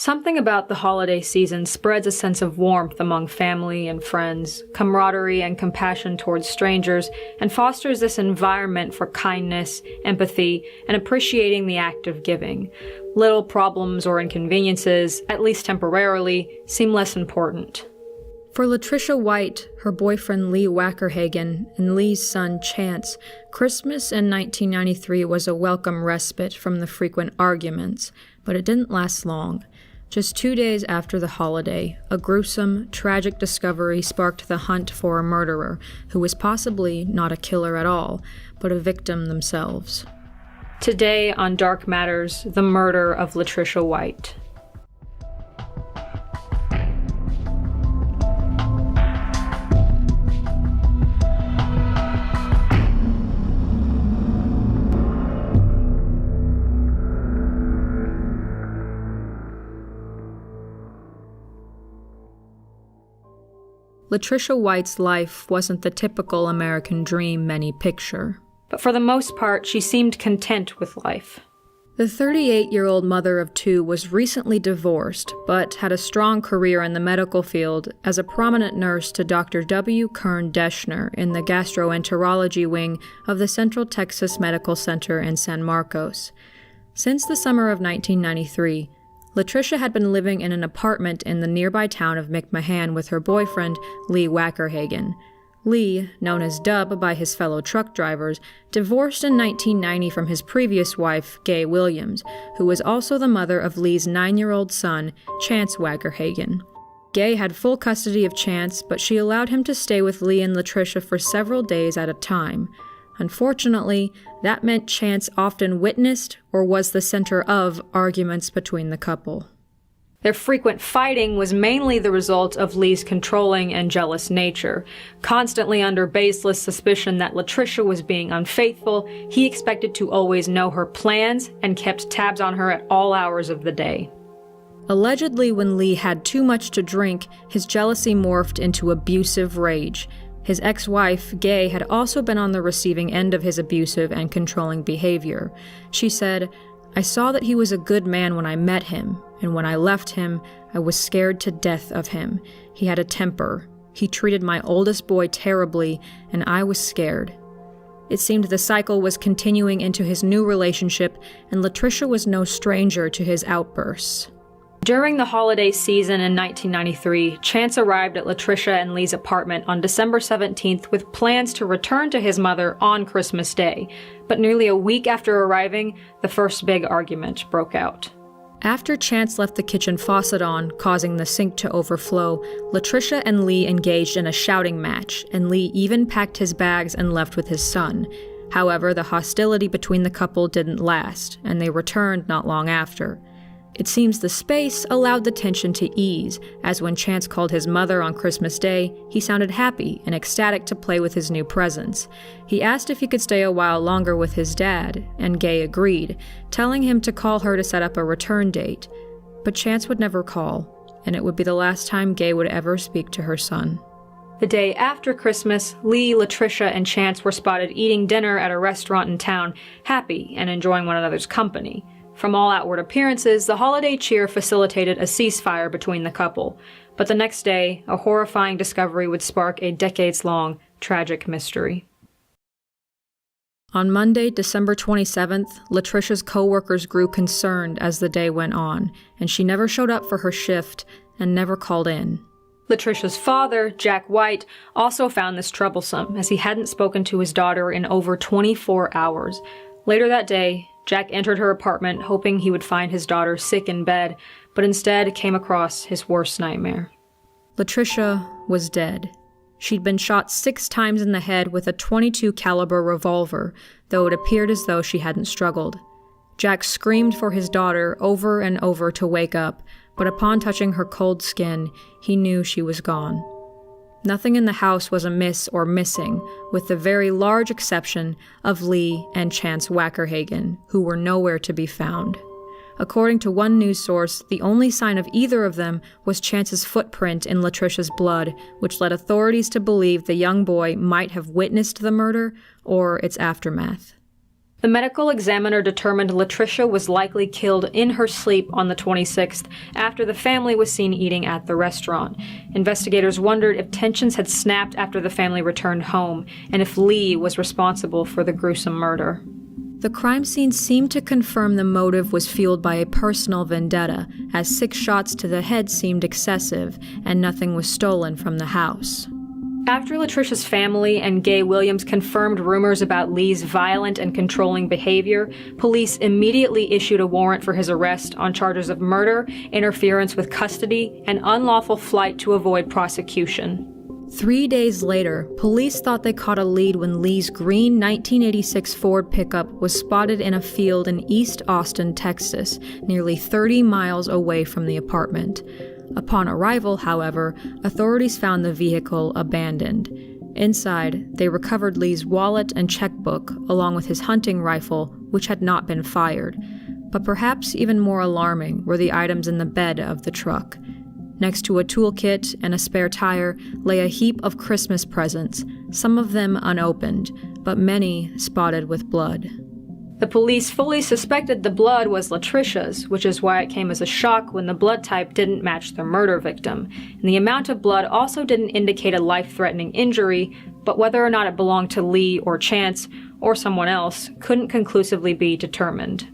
Something about the holiday season spreads a sense of warmth among family and friends, camaraderie and compassion towards strangers, and fosters this environment for kindness, empathy, and appreciating the act of giving. Little problems or inconveniences, at least temporarily, seem less important. For Latricia White, her boyfriend Lee Wackerhagen, and Lee's son Chance, Christmas in 1993 was a welcome respite from the frequent arguments, but it didn't last long. Just 2 days after the holiday, a gruesome, tragic discovery sparked the hunt for a murderer, who was possibly not a killer at all, but a victim themselves. Today on Dark Matters, the murder of Latricia White. Latricia White's life wasn't the typical American dream many picture, but for the most part, she seemed content with life. The 38-year-old mother of two was recently divorced, but had a strong career in the medical field as a prominent nurse to Dr. W. Kern Deschner in the gastroenterology wing of the Central Texas Medical Center in San Marcos. Since the summer of 1993, Latricia had been living in an apartment in the nearby town of McMahan with her boyfriend, Lee Wackerhagen. Lee, known as Dub by his fellow truck drivers, divorced in 1990 from his previous wife, Gay Williams, who was also the mother of Lee's 9-year-old son, Chance Wackerhagen. Gay had full custody of Chance, but she allowed him to stay with Lee and Latricia for several days at a time. Unfortunately, that meant Chance often witnessed or was the center of arguments between the couple. Their frequent fighting was mainly the result of Lee's controlling and jealous nature. Constantly under baseless suspicion that Latricia was being unfaithful, he expected to always know her plans and kept tabs on her at all hours of the day. Allegedly, when Lee had too much to drink, his jealousy morphed into abusive rage. His ex-wife, Gay, had also been on the receiving end of his abusive and controlling behavior. She said, "I saw that he was a good man when I met him, and when I left him, I was scared to death of him. He had a temper. He treated my oldest boy terribly, and I was scared." It seemed the cycle was continuing into his new relationship, and Latricia was no stranger to his outbursts. During the holiday season in 1993, Chance arrived at Latricia and Lee's apartment on December 17th with plans to return to his mother on Christmas Day. But nearly a week after arriving, the first big argument broke out. After Chance left the kitchen faucet on, causing the sink to overflow, Latricia and Lee engaged in a shouting match, and Lee even packed his bags and left with his son. However, the hostility between the couple didn't last, and they returned not long after. It seems the space allowed the tension to ease, as when Chance called his mother on Christmas Day, he sounded happy and ecstatic to play with his new presents. He asked if he could stay a while longer with his dad, and Gay agreed, telling him to call her to set up a return date. But Chance would never call, and it would be the last time Gay would ever speak to her son. The day after Christmas, Lee, Latricia, and Chance were spotted eating dinner at a restaurant in town, happy and enjoying one another's company. From all outward appearances, the holiday cheer facilitated a ceasefire between the couple. But the next day, a horrifying discovery would spark a decades-long, tragic mystery. On Monday, December 27th, Latricia's co-workers grew concerned as the day went on, and she never showed up for her shift and never called in. Latricia's father, Jack White, also found this troublesome, as he hadn't spoken to his daughter in over 24 hours. Later that day, Jack entered her apartment hoping he would find his daughter sick in bed, but instead came across his worst nightmare. Latricia was dead. She'd been shot 6 times in the head with a .22 caliber revolver, though it appeared as though she hadn't struggled. Jack screamed for his daughter over and over to wake up, but upon touching her cold skin, he knew she was gone. Nothing in the house was amiss or missing, with the very large exception of Lee and Chance Wackerhagen, who were nowhere to be found. According to one news source, the only sign of either of them was Chance's footprint in Latricia's blood, which led authorities to believe the young boy might have witnessed the murder or its aftermath. The medical examiner determined Latricia was likely killed in her sleep on the 26th after the family was seen eating at the restaurant. Investigators wondered if tensions had snapped after the family returned home and if Lee was responsible for the gruesome murder. The crime scene seemed to confirm the motive was fueled by a personal vendetta, as 6 shots to the head seemed excessive and nothing was stolen from the house. After Latricia's family and Gay Williams confirmed rumors about Lee's violent and controlling behavior, police immediately issued a warrant for his arrest on charges of murder, interference with custody, and unlawful flight to avoid prosecution. 3 days later, police thought they caught a lead when Lee's green 1986 Ford pickup was spotted in a field in East Austin, Texas, nearly 30 miles away from the apartment. Upon arrival, however, authorities found the vehicle abandoned. Inside, they recovered Lee's wallet and checkbook, along with his hunting rifle, which had not been fired. But perhaps even more alarming were the items in the bed of the truck. Next to a toolkit and a spare tire lay a heap of Christmas presents, some of them unopened, but many spotted with blood. The police fully suspected the blood was Latricia's, which is why it came as a shock when the blood type didn't match the murder victim. And the amount of blood also didn't indicate a life-threatening injury, but whether or not it belonged to Lee or Chance, or someone else, couldn't conclusively be determined.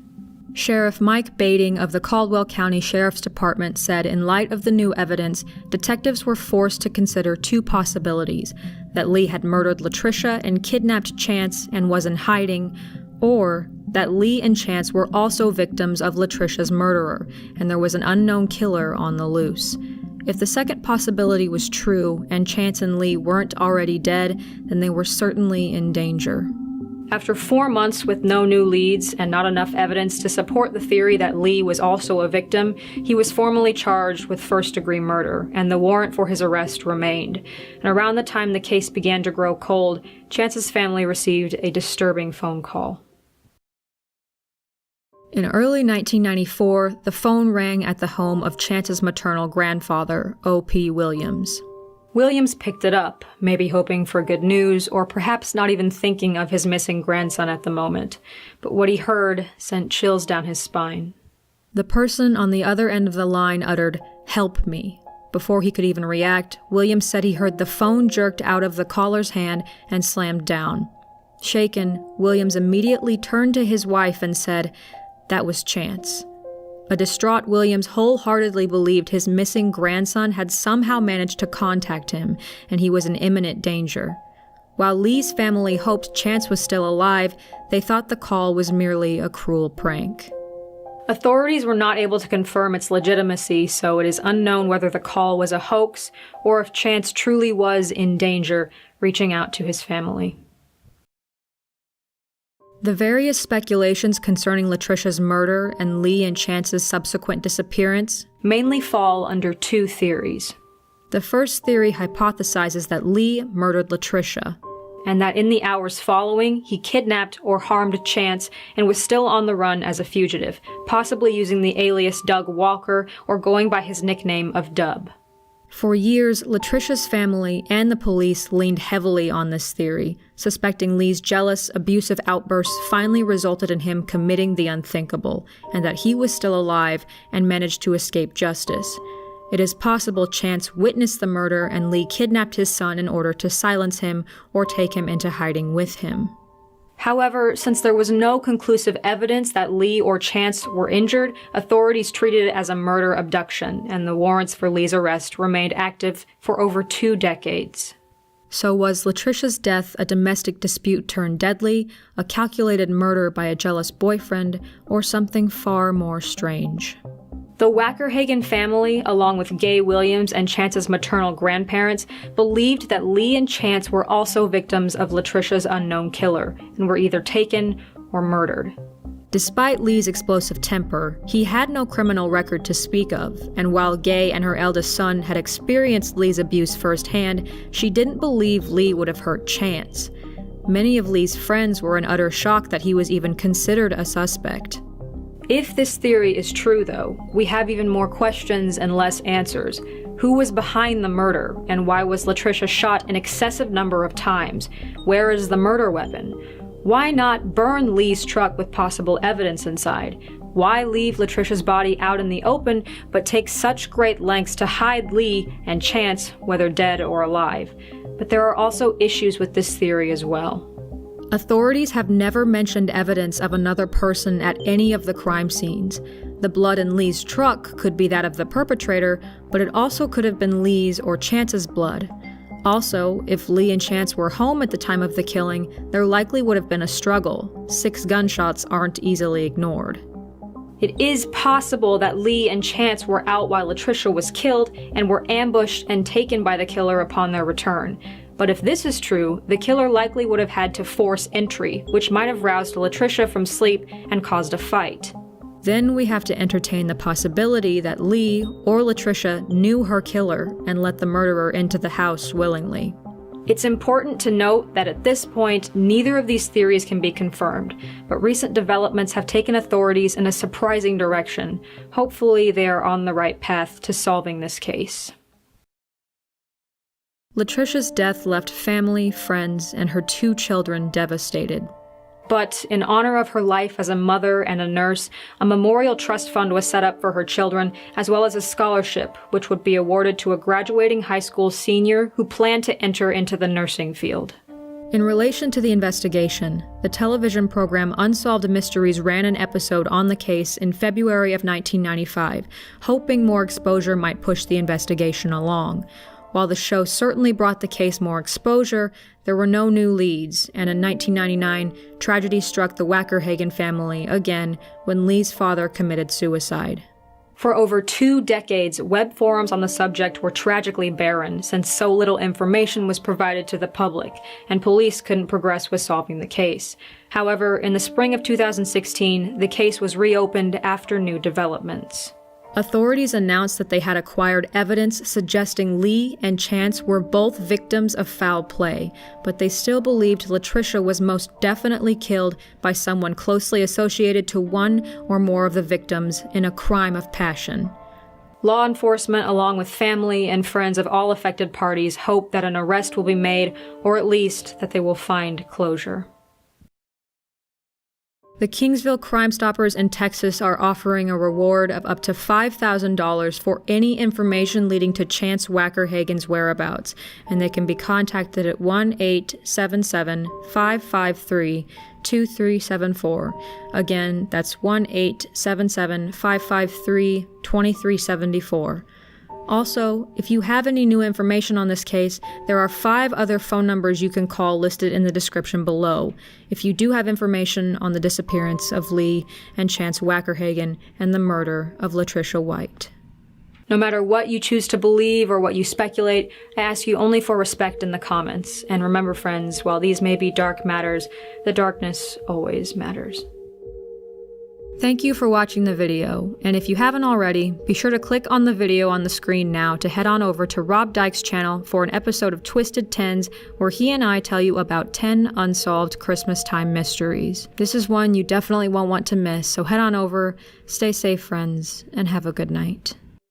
Sheriff Mike Bading of the Caldwell County Sheriff's Department said in light of the new evidence, detectives were forced to consider 2 possibilities: that Lee had murdered Latricia and kidnapped Chance and was in hiding, or that Lee and Chance were also victims of Latricia's murderer, and there was an unknown killer on the loose. If the second possibility was true, and Chance and Lee weren't already dead, then they were certainly in danger. After 4 months with no new leads and not enough evidence to support the theory that Lee was also a victim, he was formally charged with first-degree murder, and the warrant for his arrest remained. And around the time the case began to grow cold, Chance's family received a disturbing phone call. In early 1994, the phone rang at the home of Chance's maternal grandfather, O.P. Williams. Williams picked it up, maybe hoping for good news, or perhaps not even thinking of his missing grandson at the moment. But what he heard sent chills down his spine. The person on the other end of the line uttered, "Help me." Before he could even react, Williams said he heard the phone jerked out of the caller's hand and slammed down. Shaken, Williams immediately turned to his wife and said, "That was Chance." A distraught Williams wholeheartedly believed his missing grandson had somehow managed to contact him, and he was in imminent danger. While Lee's family hoped Chance was still alive, they thought the call was merely a cruel prank. Authorities were not able to confirm its legitimacy, so it is unknown whether the call was a hoax or if Chance truly was in danger, reaching out to his family. The various speculations concerning Latricia's murder and Lee and Chance's subsequent disappearance mainly fall under 2 theories. The first theory hypothesizes that Lee murdered Latricia, and that in the hours following, he kidnapped or harmed Chance and was still on the run as a fugitive, possibly using the alias Doug Walker or going by his nickname of Dub. For years, Latricia's family and the police leaned heavily on this theory, suspecting Lee's jealous, abusive outbursts finally resulted in him committing the unthinkable, and that he was still alive and managed to escape justice. It is possible Chance witnessed the murder and Lee kidnapped his son in order to silence him or take him into hiding with him. However, since there was no conclusive evidence that Lee or Chance were injured, authorities treated it as a murder abduction, and the warrants for Lee's arrest remained active for over 2 decades. So was Latricia's death a domestic dispute turned deadly, a calculated murder by a jealous boyfriend, or something far more strange? The Wackerhagen family, along with Gay Williams and Chance's maternal grandparents, believed that Lee and Chance were also victims of Latricia's unknown killer, and were either taken or murdered. Despite Lee's explosive temper, he had no criminal record to speak of, and while Gay and her eldest son had experienced Lee's abuse firsthand, she didn't believe Lee would have hurt Chance. Many of Lee's friends were in utter shock that he was even considered a suspect. If this theory is true, though, we have even more questions and less answers. Who was behind the murder, and why was Latricia shot an excessive number of times? Where is the murder weapon? Why not burn Leigh's truck with possible evidence inside? Why leave Latricia's body out in the open, but take such great lengths to hide Leigh and Chance, whether dead or alive? But there are also issues with this theory as well. Authorities have never mentioned evidence of another person at any of the crime scenes. The blood in Leigh's truck could be that of the perpetrator, but it also could have been Leigh's or Chance's blood. Also, if Leigh and Chance were home at the time of the killing, there likely would have been a struggle. 6 gunshots aren't easily ignored. It is possible that Leigh and Chance were out while Latricia was killed and were ambushed and taken by the killer upon their return. But if this is true, the killer likely would have had to force entry, which might have roused Latricia from sleep and caused a fight. Then we have to entertain the possibility that Leigh or Latricia knew her killer and let the murderer into the house willingly. It's important to note that at this point, neither of these theories can be confirmed, but recent developments have taken authorities in a surprising direction. Hopefully they are on the right path to solving this case. Latricia's death left family, friends, and her 2 children devastated. But in honor of her life as a mother and a nurse, a memorial trust fund was set up for her children, as well as a scholarship, which would be awarded to a graduating high school senior who planned to enter into the nursing field. In relation to the investigation, the television program Unsolved Mysteries ran an episode on the case in February of 1995, hoping more exposure might push the investigation along. While the show certainly brought the case more exposure, there were no new leads, and in 1999, tragedy struck the Wackerhagen family again when Leigh's father committed suicide. For over 2 decades, web forums on the subject were tragically barren, since so little information was provided to the public, and police couldn't progress with solving the case. However, in the spring of 2016, the case was reopened after new developments. Authorities announced that they had acquired evidence suggesting Leigh and Chance were both victims of foul play, but they still believed Latricia was most definitely killed by someone closely associated to one or more of the victims in a crime of passion. Law enforcement, along with family and friends of all affected parties, hope that an arrest will be made, or at least that they will find closure. The Kingsville Crime Stoppers in Texas are offering a reward of up to $5,000 for any information leading to Chance Wackerhagen's whereabouts, and they can be contacted at 1-877-553-2374. Again, that's 1-877-553-2374. Also, if you have any new information on this case, there are 5 other phone numbers you can call listed in the description below, if you do have information on the disappearance of Leigh and Chance Wackerhagen and the murder of Latricia White. No matter what you choose to believe or what you speculate, I ask you only for respect in the comments. And remember, friends, while these may be dark matters, the darkness always matters. Thank you for watching the video, and if you haven't already, be sure to click on the video on the screen now to head on over to Rob Dyke's channel for an episode of Twisted Tens where he and I tell you about 10 unsolved Christmas time mysteries. This is one you definitely won't want to miss, so head on over, stay safe friends, and have a good night.